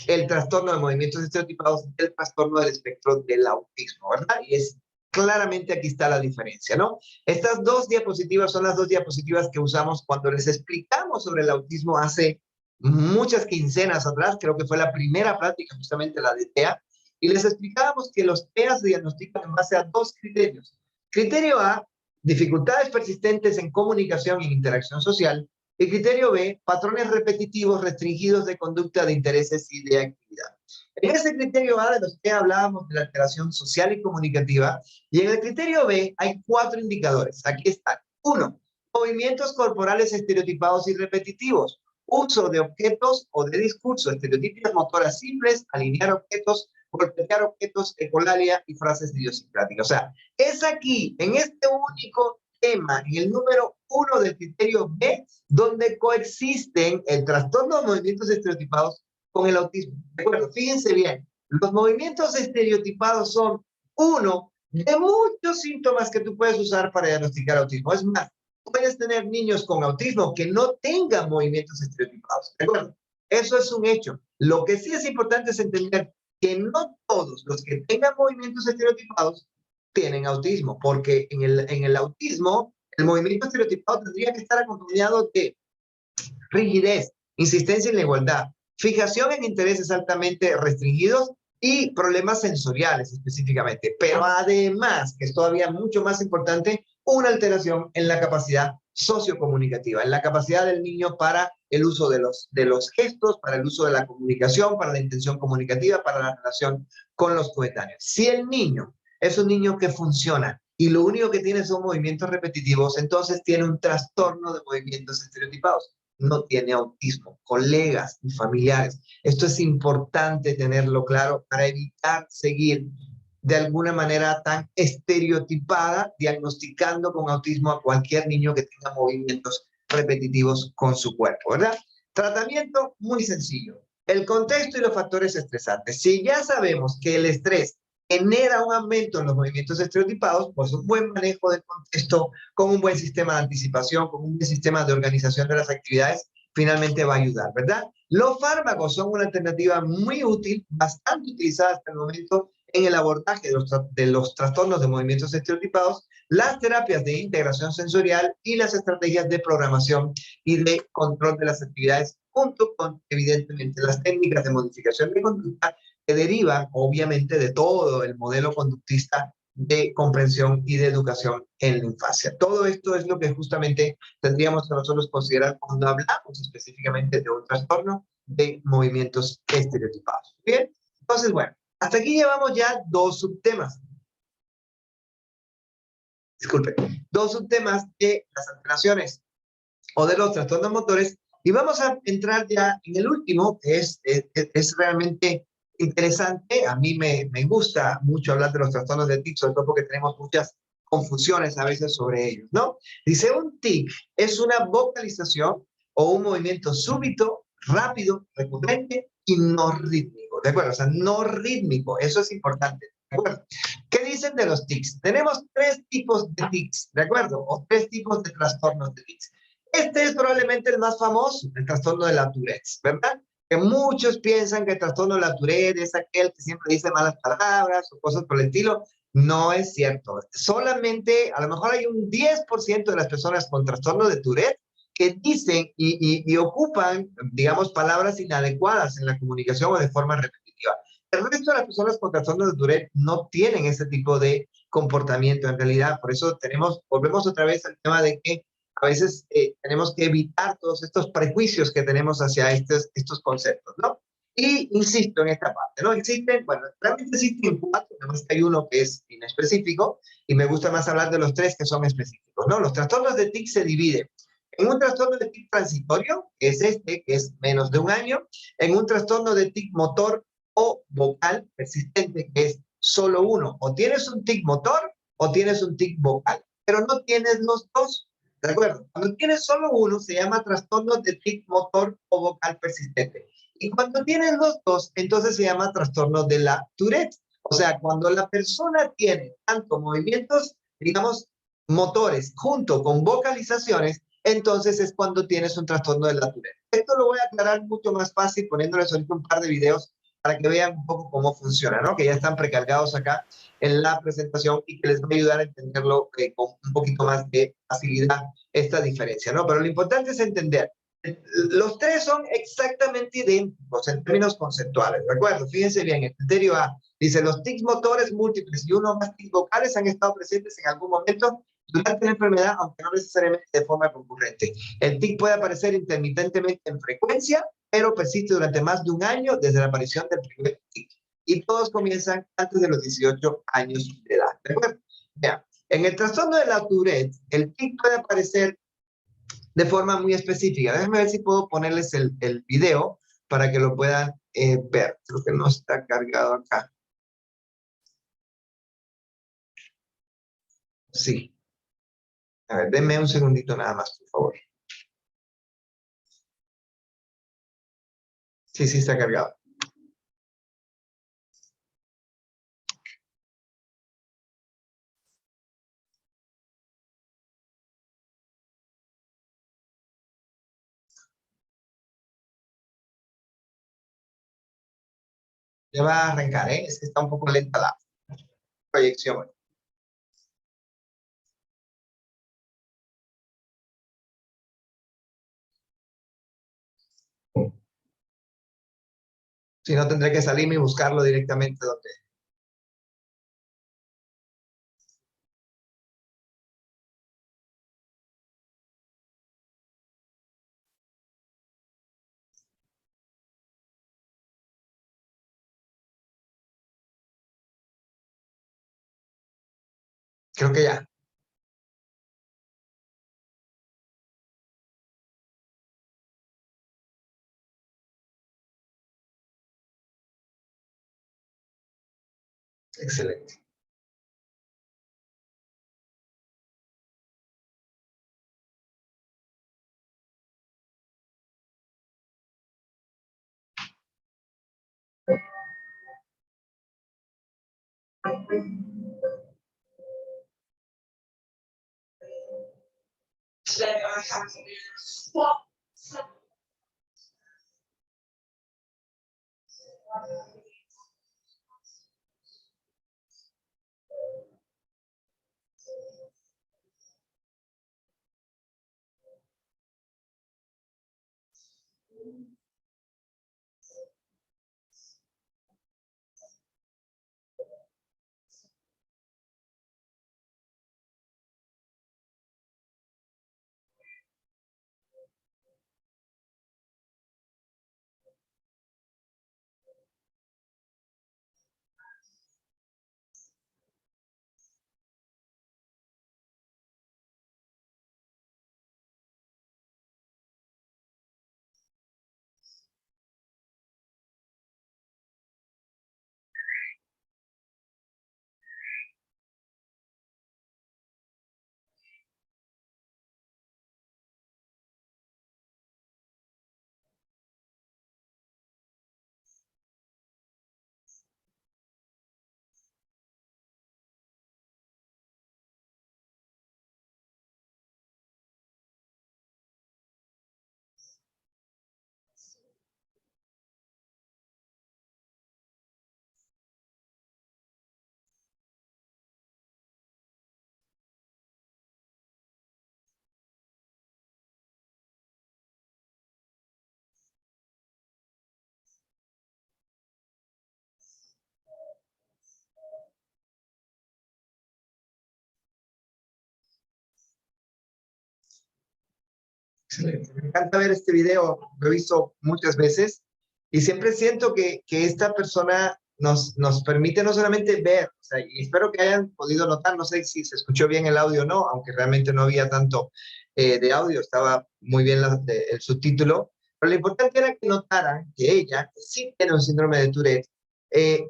el trastorno de movimientos estereotipados del trastorno del espectro del autismo, ¿verdad? Y es claramente aquí está la diferencia, ¿no? Estas dos diapositivas son las dos diapositivas que usamos cuando les explicamos sobre el autismo hace muchas quincenas atrás, creo que fue la primera plática justamente la de TEA, y les explicábamos que los TEA se diagnostican en base a dos criterios. Criterio A, dificultades persistentes en comunicación y interacción social, y criterio B, patrones repetitivos restringidos de conducta, de intereses y de actividad. En ese criterio A de los que hablábamos de la alteración social y comunicativa, y en el criterio B hay 4 indicadores. Aquí están. 1. Movimientos corporales estereotipados y repetitivos. Uso de objetos o de discurso, estereotipias motoras simples, alinear objetos, golpear objetos, ecolalia y frases idiosincráticas. O sea, es aquí, en este único tema, en el número 1 del criterio B, donde coexisten el trastorno de movimientos estereotipados con el autismo. ¿De acuerdo? Fíjense bien, los movimientos estereotipados son uno de muchos síntomas que tú puedes usar para diagnosticar autismo. Es más, puedes tener niños con autismo que no tengan movimientos estereotipados. ¿De acuerdo? Eso es un hecho. Lo que sí es importante es entender que no todos los que tengan movimientos estereotipados tienen autismo, porque en el autismo el movimiento estereotipado tendría que estar acompañado de rigidez, insistencia en la igualdad, fijación en intereses altamente restringidos y problemas sensoriales específicamente. Pero además, que es todavía mucho más importante, una alteración en la capacidad sociocomunicativa, en la capacidad del niño para el uso de los gestos, para el uso de la comunicación, para la intención comunicativa, para la relación con los coetáneos. Si el niño es un niño que funciona y lo único que tiene son movimientos repetitivos, entonces tiene un trastorno de movimientos estereotipados. No tiene autismo, colegas y familiares. Esto es importante tenerlo claro para evitar seguir de alguna manera tan estereotipada, diagnosticando con autismo a cualquier niño que tenga movimientos repetitivos con su cuerpo, ¿verdad? Tratamiento muy sencillo. El contexto y los factores estresantes. Si ya sabemos que el estrés genera un aumento en los movimientos estereotipados, pues un buen manejo del contexto, con un buen sistema de anticipación, con un buen sistema de organización de las actividades, finalmente va a ayudar, ¿verdad? Los fármacos son una alternativa muy útil, bastante utilizada hasta el momento en el abordaje de los trastornos de movimientos estereotipados, las terapias de integración sensorial y las estrategias de programación y de control de las actividades, junto con, evidentemente, las técnicas de modificación de conducta que derivan, obviamente, de todo el modelo conductista de comprensión y de educación en la infancia. Todo esto es lo que justamente tendríamos que nosotros considerar cuando hablamos específicamente de un trastorno de movimientos estereotipados. Bien, entonces, bueno, hasta aquí llevamos ya dos subtemas. Disculpe, dos subtemas de las alteraciones o de los trastornos motores, y vamos a entrar ya en el último, que es realmente interesante. A mí me gusta mucho hablar de los trastornos de TIC, sobre todo porque tenemos muchas confusiones a veces sobre ellos, ¿no? Dice, un TIC es una vocalización o un movimiento súbito, rápido, recurrente y no rítmico, ¿de acuerdo? O sea, no rítmico, eso es importante, ¿de acuerdo? ¿Qué dicen de los tics? Tenemos tres tipos de tics, ¿de acuerdo? O tres tipos de trastornos de tics. Este es probablemente el más famoso, el trastorno de la Tourette, ¿verdad? Que muchos piensan que el trastorno de la Tourette es aquel que siempre dice malas palabras o cosas por el estilo. No es cierto. Solamente, a lo mejor hay un 10% de las personas con trastorno de Tourette que dicen y ocupan, digamos, palabras inadecuadas en la comunicación o de forma repetitiva. El resto de las personas con trastorno de Tourette no tienen ese tipo de comportamiento en realidad. Por eso volvemos otra vez al tema de que a veces tenemos que evitar todos estos prejuicios que tenemos hacia estos conceptos, ¿no? Y insisto en esta parte, ¿no? Existen, bueno, realmente existen cuatro, además hay uno que es inespecífico, y me gusta más hablar de los tres que son específicos, ¿no? Los trastornos de TIC se dividen en un trastorno de TIC transitorio, que es este, que es menos de un año, en un trastorno de TIC motor o vocal persistente, que es solo uno. O tienes un TIC motor o tienes un TIC vocal, pero no tienes los dos. ¿De acuerdo? Cuando tienes solo uno, se llama trastorno de tic motor o vocal persistente. Y cuando tienes los dos, entonces se llama trastorno de la Tourette. O sea, cuando la persona tiene tanto movimientos, digamos, motores junto con vocalizaciones, entonces es cuando tienes un trastorno de la Tourette. Esto lo voy a aclarar mucho más fácil poniéndoles ahorita un par de videos para que vean un poco cómo funciona, ¿no? Que ya están precargados acá en la presentación y que les va a ayudar a entenderlo con un poquito más de facilidad esta diferencia, ¿no? Pero lo importante es entender, los tres son exactamente idénticos en términos conceptuales, ¿de acuerdo? Fíjense bien, el criterio A dice, los tics motores múltiples y uno o más tics vocales han estado presentes en algún momento durante la enfermedad, aunque no necesariamente de forma concurrente. El tic puede aparecer intermitentemente en frecuencia, pero persiste durante más de un año desde la aparición del primer tic. Y todos comienzan antes de los 18 años de edad, ¿de acuerdo? Vean, en el trastorno de la Tourette, el tic puede aparecer de forma muy específica. Déjenme ver si puedo ponerles el video para que lo puedan ver. Creo que no está cargado acá. Sí. A ver, denme un segundito nada más, por favor. Sí, sí está cargado. Ya va a arrancar, ¿eh? Es que está un poco lenta la proyección. Si no, tendré que salirme y buscarlo directamente donde. Creo que ya. Excelente. Excelente. Me encanta ver este video, lo he visto muchas veces y siempre siento que esta persona nos permite no solamente ver, o sea, y espero que hayan podido notar, no sé si se escuchó bien el audio o no, aunque realmente no había tanto de audio, estaba muy bien el subtítulo, pero lo importante era que notaran que ella, que sí tiene un síndrome de Tourette,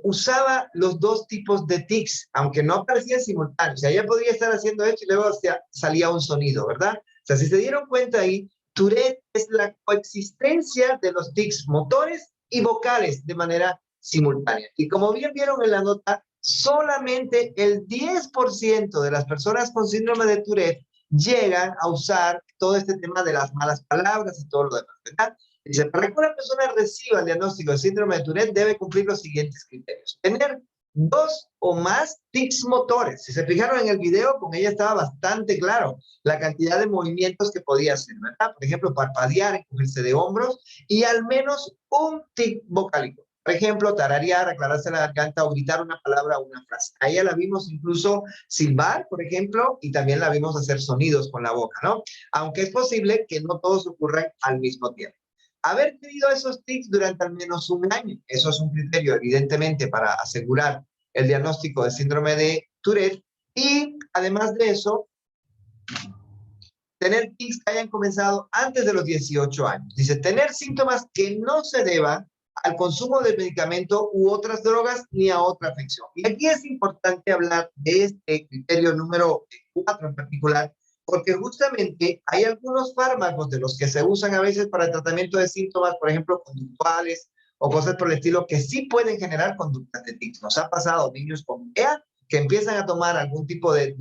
usaba los dos tipos de tics, aunque no aparecían simultáneos. O sea, ella podría estar haciendo esto y luego salía un sonido, ¿verdad? O sea, si se dieron cuenta ahí, Tourette es la coexistencia de los tics motores y vocales de manera simultánea. Y como bien vieron en la nota, solamente el 10% de las personas con síndrome de Tourette llegan a usar todo este tema de las malas palabras y todo lo demás, ¿verdad? Dice, para que una persona reciba el diagnóstico de síndrome de Tourette debe cumplir los siguientes criterios. Tener 2 o más tics motores. Si se fijaron en el video, con ella estaba bastante claro la cantidad de movimientos que podía hacer, ¿verdad? Por ejemplo, parpadear, encogerse de hombros y al menos un tic vocálico. Por ejemplo, tararear, aclararse la garganta o gritar una palabra o una frase. A ella la vimos incluso silbar, por ejemplo, y también la vimos hacer sonidos con la boca, ¿no? Aunque es posible que no todos ocurran al mismo tiempo. Haber tenido esos tics durante al menos un año, eso es un criterio evidentemente para asegurar el diagnóstico de síndrome de Tourette, y además de eso, tener tics que hayan comenzado antes de los 18 años. Dice, tener síntomas que no se deban al consumo de medicamento u otras drogas ni a otra afección. Y aquí es importante hablar de este criterio número 4 en particular, porque justamente hay algunos fármacos de los que se usan a veces para el tratamiento de síntomas, por ejemplo, conductuales o cosas por el estilo, que sí pueden generar conductas de tics. Nos ha pasado niños con EA que empiezan a tomar algún tipo de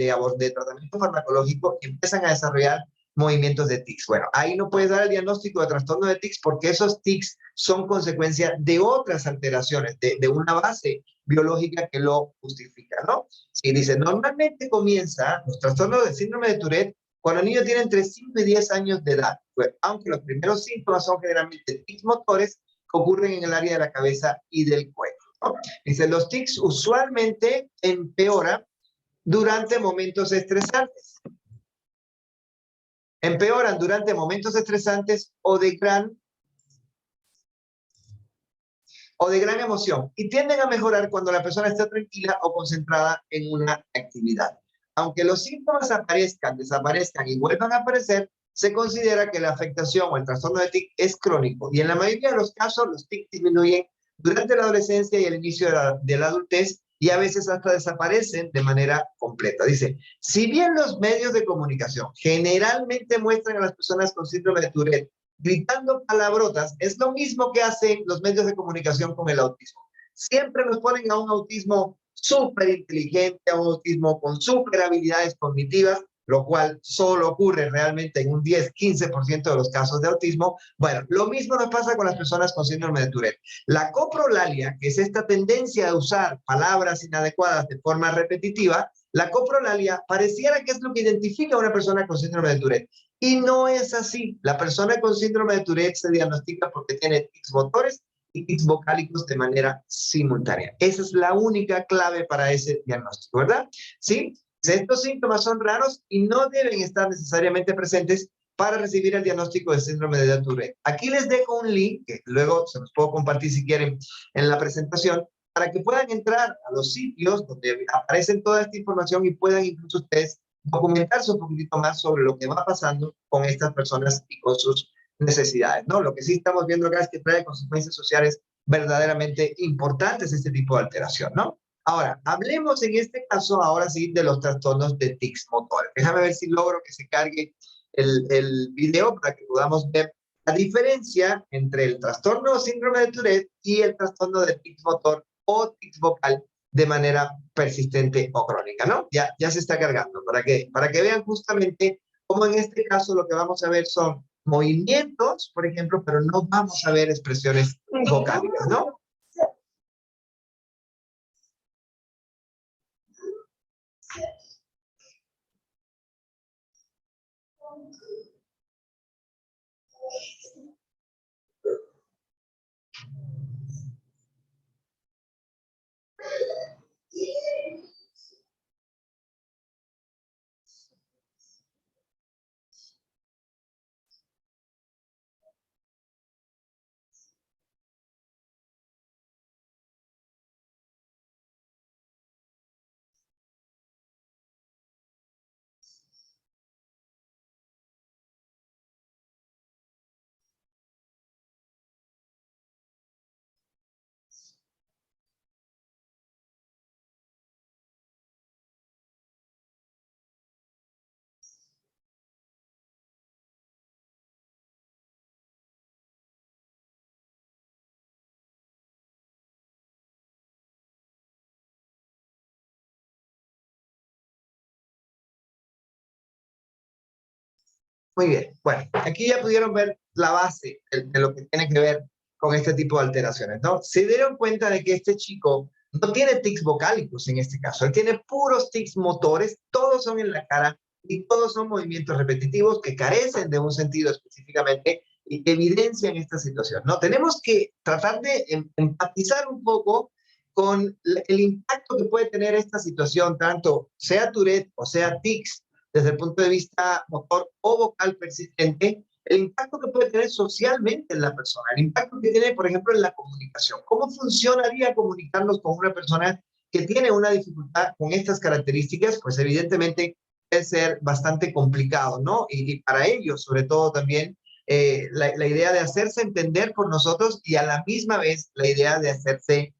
tratamiento farmacológico y empiezan a desarrollar movimientos de tics. Bueno, ahí no puedes dar el diagnóstico de trastorno de tics porque esos tics son consecuencia de otras alteraciones, de una base biológica que lo justifica, ¿no? Sí, dice, normalmente comienza los trastornos del síndrome de Tourette cuando el niño tiene entre 5 y 10 años de edad, pues, aunque los primeros síntomas son generalmente tics motores que ocurren en el área de la cabeza y del cuello, ¿no? Dice, los tics usualmente empeoran durante momentos estresantes. Empeoran durante momentos estresantes o de gran emoción y tienden a mejorar cuando la persona está tranquila o concentrada en una actividad. Aunque los síntomas aparezcan, desaparezcan y vuelvan a aparecer, se considera que la afectación o el trastorno de TIC es crónico y en la mayoría de los casos los TIC disminuyen durante la adolescencia y el inicio de la adultez y a veces hasta desaparecen de manera completa. Dice, si bien los medios de comunicación generalmente muestran a las personas con síndrome de Tourette gritando palabrotas, es lo mismo que hacen los medios de comunicación con el autismo. Siempre nos ponen a un autismo súper inteligente, a un autismo con súper habilidades cognitivas, lo cual solo ocurre realmente en un 10-15% de los casos de autismo. Bueno, lo mismo nos pasa con las personas con síndrome de Tourette. La coprolalia, que es esta tendencia a usar palabras inadecuadas de forma repetitiva, la coprolalia pareciera que es lo que identifica a una persona con síndrome de Tourette. Y no es así. La persona con síndrome de Tourette se diagnostica porque tiene tics motores y tics vocálicos de manera simultánea. Esa es la única clave para ese diagnóstico, ¿verdad? ¿Sí? Estos síntomas son raros y no deben estar necesariamente presentes para recibir el diagnóstico de síndrome de Tourette. Aquí les dejo un link, que luego se los puedo compartir si quieren en la presentación, para que puedan entrar a los sitios donde aparecen toda esta información y puedan incluso ustedes documentarse un poquitito más sobre lo que va pasando con estas personas y con sus necesidades, ¿no? Lo que sí estamos viendo acá es que trae consecuencias sociales verdaderamente importantes este tipo de alteración, ¿no? Ahora, hablemos en este caso, ahora sí, de los trastornos de tics motores. Déjame ver si logro que se cargue el video para que podamos ver la diferencia entre el trastorno o síndrome de Tourette y el trastorno de tics motor o tics vocal de manera persistente o crónica, ¿no? Ya se está cargando para que vean justamente cómo en este caso lo que vamos a ver son movimientos, por ejemplo, pero no vamos a ver expresiones vocálicas, ¿no? Muy bien. Bueno, aquí ya pudieron ver la base de lo que tiene que ver con este tipo de alteraciones, ¿no? Se dieron cuenta de que este chico no tiene tics vocálicos en este caso, él tiene puros tics motores, todos son en la cara y todos son movimientos repetitivos que carecen de un sentido específicamente y que evidencian esta situación, ¿no? Tenemos que tratar de empatizar un poco con el impacto que puede tener esta situación, tanto sea Tourette o sea tics, desde el punto de vista motor o vocal persistente, el impacto que puede tener socialmente en la persona, el impacto que tiene, por ejemplo, en la comunicación. ¿Cómo funcionaría comunicarnos con una persona que tiene una dificultad con estas características? Pues evidentemente puede ser bastante complicado, ¿no? Y para ellos, sobre todo también, la idea de hacerse entender por nosotros y a la misma vez la idea de hacerse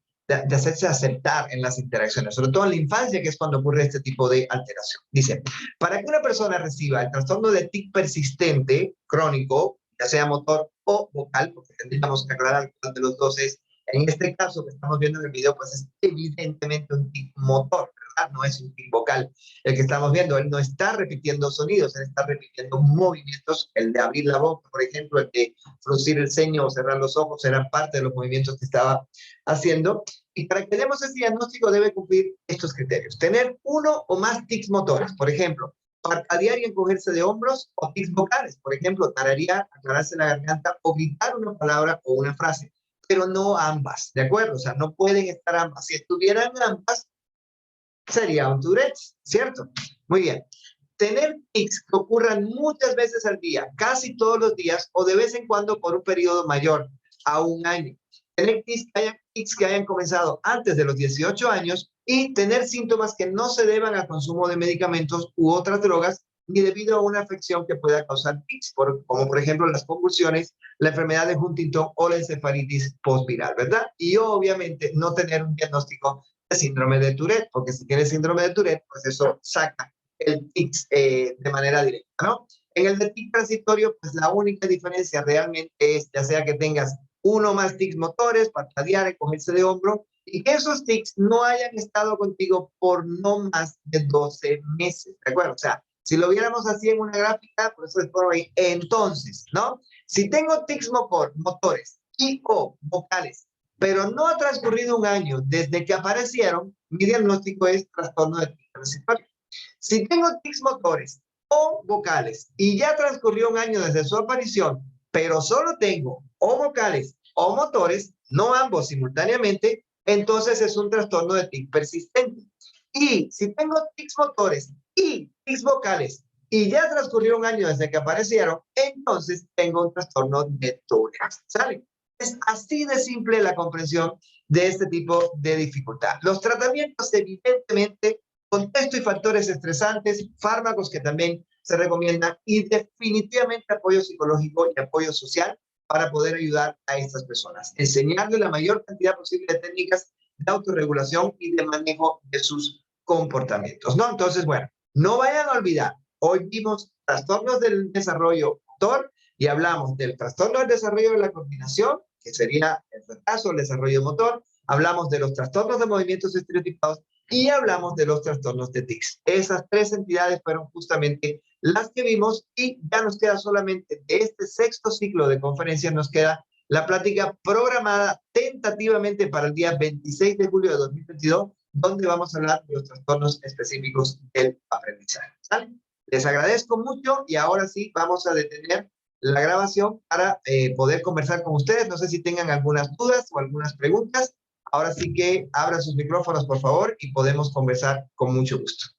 aceptar en las interacciones, sobre todo en la infancia, que es cuando ocurre este tipo de alteración. Dice, para que una persona reciba el trastorno de tic persistente, crónico, ya sea motor o vocal, porque tendríamos que aclarar cuál de los dos es, en este caso que estamos viendo en el video, pues es evidentemente un tic motor, ¿verdad? No es un tic vocal el que estamos viendo, él no está repitiendo sonidos, él está repitiendo movimientos, el de abrir la boca, por ejemplo, el de fruncir el ceño o cerrar los ojos, eran parte de los movimientos que estaba haciendo. Y para que demos ese diagnóstico debe cumplir estos criterios. Tener uno o más tics motores, por ejemplo, parpadear y encogerse de hombros, o tics vocales, por ejemplo, tararear, aclararse la garganta o gritar una palabra o una frase, pero no ambas, ¿de acuerdo? O sea, no pueden estar ambas. Si estuvieran ambas, sería un Tourette, ¿cierto? Muy bien. Tener tics que ocurran muchas veces al día, casi todos los días o de vez en cuando por un periodo mayor a un año. Tener tics que hayan comenzado antes de los 18 años y tener síntomas que no se deban al consumo de medicamentos u otras drogas ni debido a una afección que pueda causar tics, como por ejemplo las convulsiones, la enfermedad de Huntington o la encefalitis postviral, ¿verdad? Y obviamente no tener un diagnóstico de síndrome de Tourette, porque si tiene síndrome de Tourette, pues eso saca el tics de manera directa, ¿no? En el de tic transitorio, pues la única diferencia realmente es ya sea que tengas uno o más tics motores, parpadear, encogerse de hombro, y que esos tics no hayan estado contigo por no más de 12 meses, ¿de acuerdo? O sea, si lo viéramos así en una gráfica, por eso es por ahí, entonces, ¿no? Si tengo tics motores y o vocales, pero no ha transcurrido un año desde que aparecieron, mi diagnóstico es trastorno de tic transitorio. Si tengo tics motores o vocales y ya transcurrió un año desde su aparición, pero solo tengo o vocales o motores, no ambos simultáneamente, entonces es un trastorno de tic persistente. Y si tengo tics motores y tics vocales y ya transcurrió un año desde que aparecieron, entonces tengo un trastorno de Tourette. ¿Sale? Es así de simple la comprensión de este tipo de dificultad. Los tratamientos, evidentemente, contexto y factores estresantes, fármacos que también se recomiendan y definitivamente apoyo psicológico y apoyo social para poder ayudar a estas personas. Enseñarles la mayor cantidad posible de técnicas de autorregulación y de manejo de sus comportamientos, ¿no? Entonces, bueno, no vayan a olvidar, hoy vimos trastornos del desarrollo motor y hablamos del trastorno del desarrollo de la coordinación, que sería el retraso del desarrollo motor, hablamos de los trastornos de movimientos estereotipados y hablamos de los trastornos de tics. Esas tres entidades fueron justamente las que vimos y ya nos queda solamente de este sexto ciclo de conferencias, nos queda la plática programada tentativamente para el día 26 de julio de 2022, donde vamos a hablar de los trastornos específicos del aprendizaje. ¿Sale? Les agradezco mucho y ahora sí vamos a detener la grabación para poder conversar con ustedes. No sé si tengan algunas dudas o algunas preguntas. Ahora sí que abran sus micrófonos, por favor, y podemos conversar con mucho gusto.